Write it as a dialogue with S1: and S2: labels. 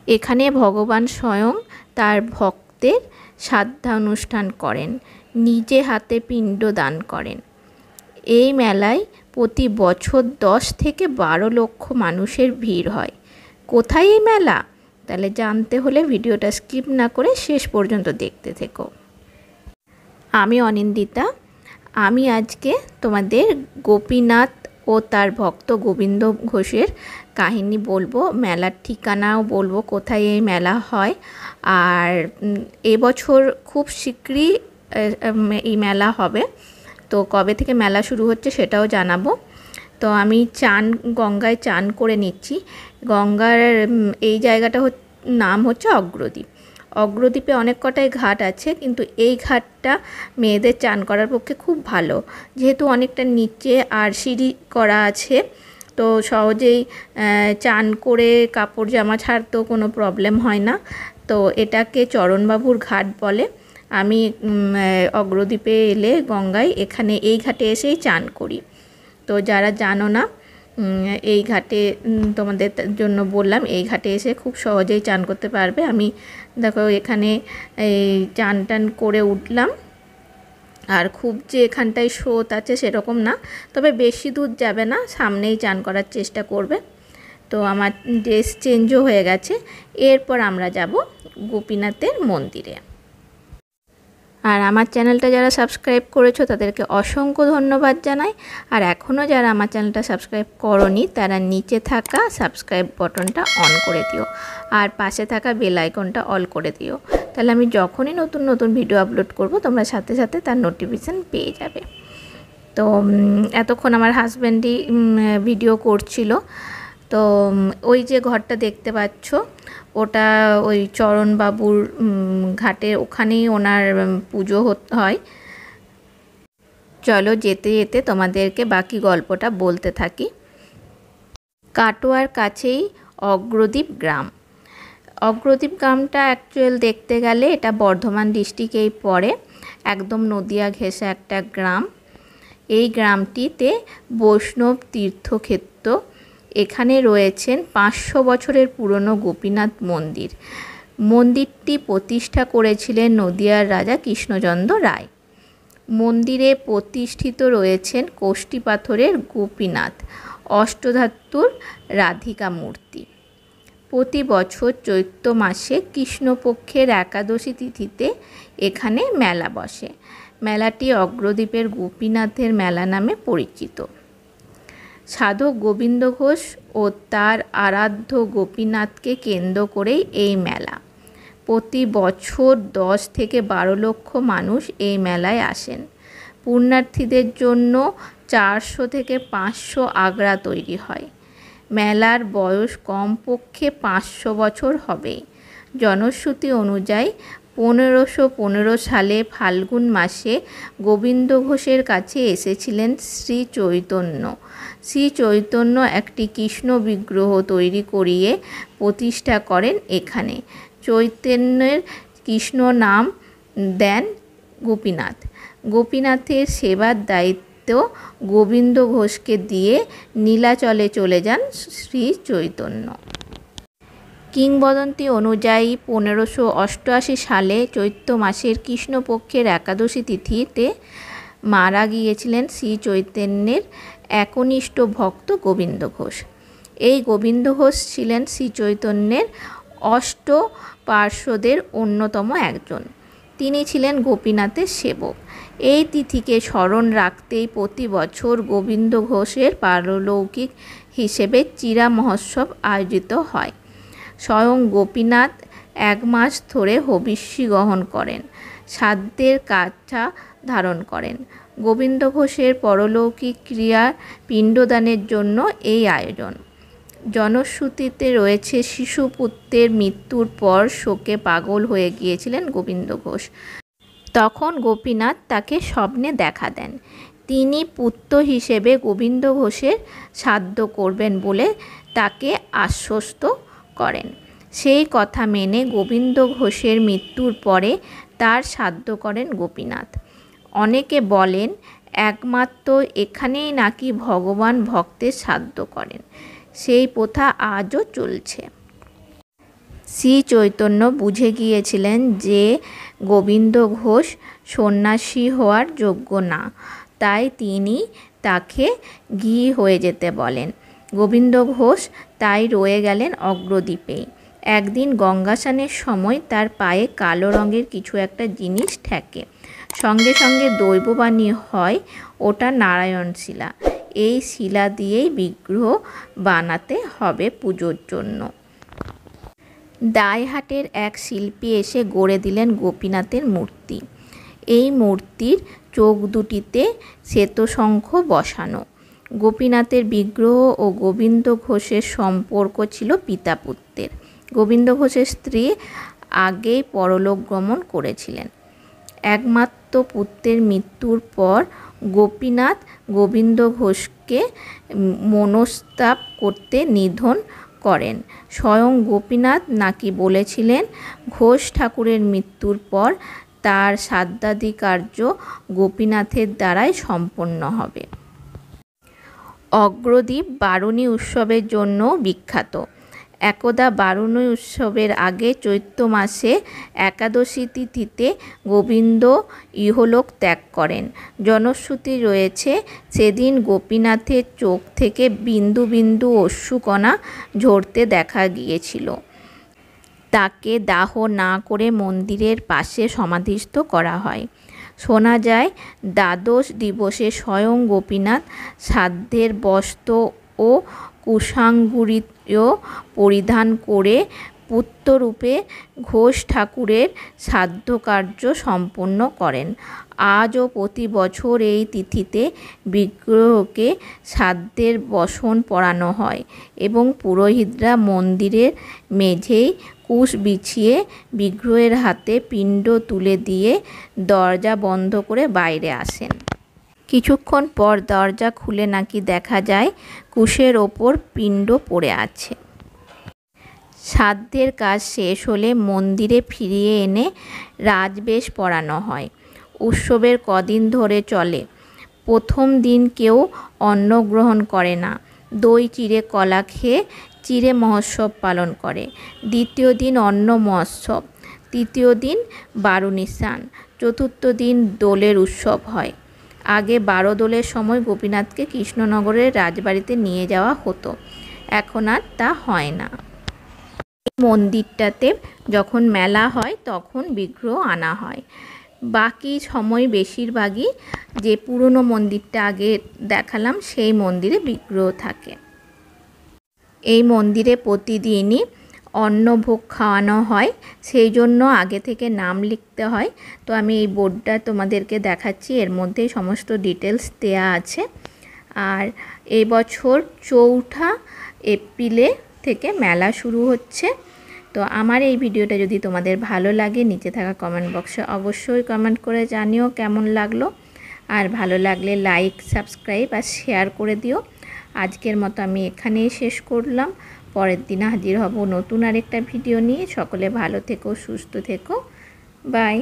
S1: এখানে ভগবান স্বয়ং তার ভক্তের শ্রাদ্ধানুষ্ঠান করেন, নিজে হাতে পিণ্ড দান করেন। এই মেলায় প্রতি বছর 10 থেকে 12 লক্ষ মানুষের ভিড় হয়। কোথায় এই মেলা? তাহলে জানতে হলে ভিডিওটা স্কিপ না করে শেষ পর্যন্ত দেখতে থেকো। আমি অনিন্দিতা। আমি আজকে তোমাদের গোপীনাথ ও তার ভক্ত গোবিন্দ ঘোষের কাহিনী বলবো, মেলার ঠিকানাও বলবো, কোথায় এই মেলা হয়। আর এবছর খুব শীঘ্রই এই মেলা হবে, তো কবে থেকে মেলা শুরু হচ্ছে সেটাও জানাবো। তো আমি গঙ্গায় চান করে নিচ্ছি। গঙ্গার এই জায়গাটা নাম হচ্ছে অগ্রদ্বীপ। অগ্রদ্বীপে অনেক কটাই ঘাট আছে, কিন্তু এই ঘাটটা মেয়েদের চান করার পক্ষে খুব ভালো, যেহেতু অনেকটা নিচে আর সিঁড়ি করা আছে, তো সহজেই চান করে কাপড় জামা ছাড়তেও কোনো প্রবলেম হয় না। তো এটাকে চরণবাবুর ঘাট বলে। আমি অগ্রদ্বীপে এলে গঙ্গায় এখানে এই ঘাটে এসেই চান করি। তো যারা জানো না, এই ঘাটে তোমাদের জন্য বললাম, এই ঘাটে এসে খুব সহজেই চান করতে পারবে। আমি দেখো এখানে এই চান টান করে উঠলাম। আর খুব যে এখানটায় স্রোত আছে সেরকম না, তবে বেশি দূর যাবে না, সামনেই চান করার চেষ্টা করবে। তো আমার ড্রেস চেঞ্জও হয়ে গেছে। এরপর আমরা যাব গোপীনাথের মন্দিরে। আর আমার চ্যানেলটা যারা সাবস্ক্রাইব করেছো তাদেরকে অসংখ্য ধন্যবাদ জানাই। আর এখনও যারা আমার চ্যানেলটা সাবস্ক্রাইব করোনি তারা নিচে থাকা সাবস্ক্রাইব বাটনটা অন করে দিও, আর পাশে থাকা বেল আইকনটা অল করে দিও। তাহলে আমি যখনই নতুন নতুন ভিডিও আপলোড করব তোমরা সাথে সাথে তার নোটিফিকেশান পেয়ে যাবে। তো এতক্ষণ আমার হাজব্যান্ডই ভিডিও করছিল। তো ওই যে ঘরটা দেখতে পাচ্ছ, ওটা ওই চরণবাবুর ঘাটের ওখানেই ওনার পুজো হয়। চলো যেতে যেতে তোমাদেরকে বাকি গল্পটা বলতে থাকি। কাটোয়ার কাছেই অগ্রদ্বীপ গ্রাম। অগ্রদ্বীপ গ্রামটা অ্যাকচুয়াল দেখতে গেলে এটা বর্ধমান ডিস্ট্রিক্টেই পড়ে, একদম নদিয়া ঘেঁষা একটা গ্রাম। এই গ্রামটিতে বৈষ্ণব তীর্থক্ষেত্র। এখানে রয়েছেন 500 বছরের পুরনো গোপীনাথ মন্দির। মন্দিরটি প্রতিষ্ঠা করেছিলেন নদিয়ার রাজা কৃষ্ণচন্দ্র রায়। মন্দিরে প্রতিষ্ঠিত রয়েছেন কোষ্ঠী পাথরের গোপীনাথ, অষ্টধাতুর রাধিকা মূর্তি। প্রতি বছর চৈত্র মাসে কৃষ্ণপক্ষের একাদশী তিথিতে এখানে মেলা বসে। মেলাটি অগ্রদ্বীপের গোপীনাথের মেলা নামে পরিচিত। সাধক গোবিন্দ ঘোষ ও তার আরাধ্য গোপীনাথকে কেন্দ্র করেই এই মেলা। প্রতি বছর 10 থেকে 12 লক্ষ মানুষ এই মেলায় আসেন। পুণ্যার্থীদের জন্য 400 থেকে 500 আগড়া তৈরি হয়। মেলার বয়স কমপক্ষে 500 বছর হবে। জনশ্রুতি অনুযায়ী 1515 সালে ফাল্গুন মাসে গোবিন্দ ঘোষের কাছে এসেছিলেন শ্রী চৈতন্য। শ্রী চৈতন্য একটি কৃষ্ণ বিগ্রহ তৈরি করিয়ে প্রতিষ্ঠা করেন এখানে। চৈতন্যের কৃষ্ণ নাম দেন গোপীনাথ। গোপীনাথের সেবার দায়িত্ব গোবিন্দ ঘোষকে দিয়ে নীলাচলে চলে যান শ্রী চৈতন্য। কিংবদন্তি অনুযায়ী 1588 সালে চৈত্র মাসের কৃষ্ণপক্ষের একাদশী তিথিতে মারা গিয়েছিলেন শ্রী চৈতন্যের একনিষ্ঠ ভক্ত গোবিন্দ ঘোষ। এই গোবিন্দ ঘোষ ছিলেন শ্রী চৈতন্যের অষ্ট পার্শ্বদের অন্যতম একজন। তিনি ছিলেন গোপীনাথের সেবক। এই তিথিকে স্মরণ রাখতেই প্রতি বছর গোবিন্দ ঘোষের পারলৌকিক হিসেবে চিরা মহোৎসব আয়োজিত হয়। স্বয়ং গোপীনাথ 1 মাস ধরে হবিষ্যি গ্রহণ করেন, শ্রাদ্ধের কাছা ধারণ করেন। গোবিন্দ ঘোষের পরলৌকিক ক্রিয়ার পিণ্ডদানের জন্য এই আয়োজন। জনশ্রুতিতে রয়েছে শিশুপুত্রের মৃত্যুর পর শোকে পাগল হয়ে গিয়েছিলেন গোবিন্দ ঘোষ। তখন গোপীনাথ তাকে স্বপ্নে দেখা দেন। তিনি পুত্র হিসেবে গোবিন্দ ঘোষের শ্রাদ্ধ করবেন বলে তাকে আশ্বস্ত করেন। সেই কথা মেনে গোবিন্দ ঘোষের মৃত্যুর পরে তার শ্রাদ্ধ করেন গোপীনাথ। অনেকে বলেন একমাত্র এখানেই নাকি ভগবান ভক্তের শ্রাদ্ধ করেন। সেই প্রথা আজও চলছে। শ্রী চৈতন্য বুঝে গিয়েছিলেন যে গোবিন্দ ঘোষ সন্ন্যাসী হওয়ার যোগ্য না, তাই তিনি তাকে গৃহী হয়ে যেতে বলেন। গোবিন্দ ঘোষ তাই রয়ে গেলেন অগ্রদ্বীপেই। একদিন গঙ্গা স্নানের সময় তার পায়ে কালো রঙের কিছু একটা জিনিস ঠেকে। সঙ্গে সঙ্গে দৈববাণী হয়, ওটা নারায়ণ শিলা। এই শিলা দিয়েই বিগ্রহ বানাতে হবে পুজোর জন্য। দাইহাটের এক শিল্পী এসে গড়ে দিলেন গোপীনাথের মূর্তি। এই মূর্তির চোখ দুটিতে শ্বেতশঙ্খ বসানো। গোপীনাথের বিগ্রহ ও গোবিন্দ ঘোষের সম্পর্ক ছিল পিতা পুত্রের। গোবিন্দ ঘোষের স্ত্রী আগেই পরলোক গমন করেছিলেন। একমাত্র পুত্রের মৃত্যুর পর গোপীনাথ গোবিন্দ ঘোষকে মনস্তাপ করতে নিধন করেন। স্বয়ং গোপীনাথ নাকি বলেছিলেন ঘোষ ঠাকুরের মৃত্যুর পর তার শ্রাদ্ধাদি কার্য গোপীনাথের দ্বারাই সম্পন্ন হবে। অগ্রদ্বীপ বারুণী উৎসবের জন্য বিখ্যাত। একদা বারুণী উৎসবের আগে চৈত্র মাসে একাদশী তিথিতে গোবিন্দ ইহলোক ত্যাগ করেন। জনশ্রুতি রয়েছে সেদিন গোপীনাথের চোখ থেকে বিন্দু বিন্দু অশ্রুকণা ঝরতে দেখা গিয়েছিল। তাকে দাহ না করে মন্দিরের পাশে সমাধিস্থ করা হয়। শোনা যায় দ্বাদশ দিবসে স্বয়ং গোপীনাথ শ্রাদ্ধের বস্ত্র ও কুশাঙ্গুরীয় পরিধান করে পুত্ররূপে ঘোষ ঠাকুরের শ্রাদ্ধকার্য সম্পন্ন করেন। আজও প্রতি বছর এই তিথিতে বিগ্রহকে শ্রাদ্ধের বসন পরানো হয় এবং পুরোহিতরা মন্দিরের মেঝেয় কুশ বিছিয়ে বিগ্রহের হাতে পিণ্ড তুলে দিয়ে দরজা বন্ধ করে বাইরে আসেন। কিছুক্ষণ পর দরজা খুলে নাকি দেখা যায় কুশের ওপর পিণ্ড পড়ে আছে। শ্রাদ্ধের কাজ শেষ হলে মন্দিরে ফিরিয়ে এনে রাজবেশ পরানো হয়। উৎসবের কদিন ধরে চলে। প্রথম দিন কেউ অন্ন গ্রহণ করে না, দই চিড়ে কলা খেয়ে চিড়ে মহোৎসব পালন করে। দ্বিতীয় দিন অন্ন মহোৎসব, তৃতীয় দিন বারুণী স্নান, চতুর্থ দিন দোলের উৎসব হয়। আগে 12 দোলের সময় গোপীনাথকে কৃষ্ণনগরের রাজবাড়িতে নিয়ে যাওয়া হতো, এখন আর তা হয় না। এই মন্দিরটাতে যখন মেলা হয় তখন বিগ্রহ আনা হয়। বাকি সময় বেশিরভাগই যে পুরনো মন্দিরটা আগে দেখালাম সেই মন্দিরে বিগ্রহ থাকে। এই মন্দিরে প্রতিদিনই অন্নভোগ খাওয়ানো হয়, সেই জন্য আগে থেকে নাম লিখতে হয়। তো আমি এই বোর্ডটা তোমাদেরকে দেখাচ্ছি, এর মধ্যেই সমস্ত ডিটেলস দেয়া আছে। আর এই বছর 4 এপ্রিলে থেকে মেলা শুরু হচ্ছে। তো আমার এই ভিডিওটা যদি তোমাদের ভালো লাগে নিচে থাকা কমেন্ট বক্সে অবশ্যই কমেন্ট করে জানিও কেমন লাগলো। আর ভালো লাগলে লাইক, সাবস্ক্রাইব আর শেয়ার করে দিও। আজকের মতো আমি এখানেই শেষ করলাম। পরের দিন হাজির হব নতুন আরেকটা ভিডিও নিয়ে। সকলে ভালো থেকো, সুস্থ থেকো, বাই।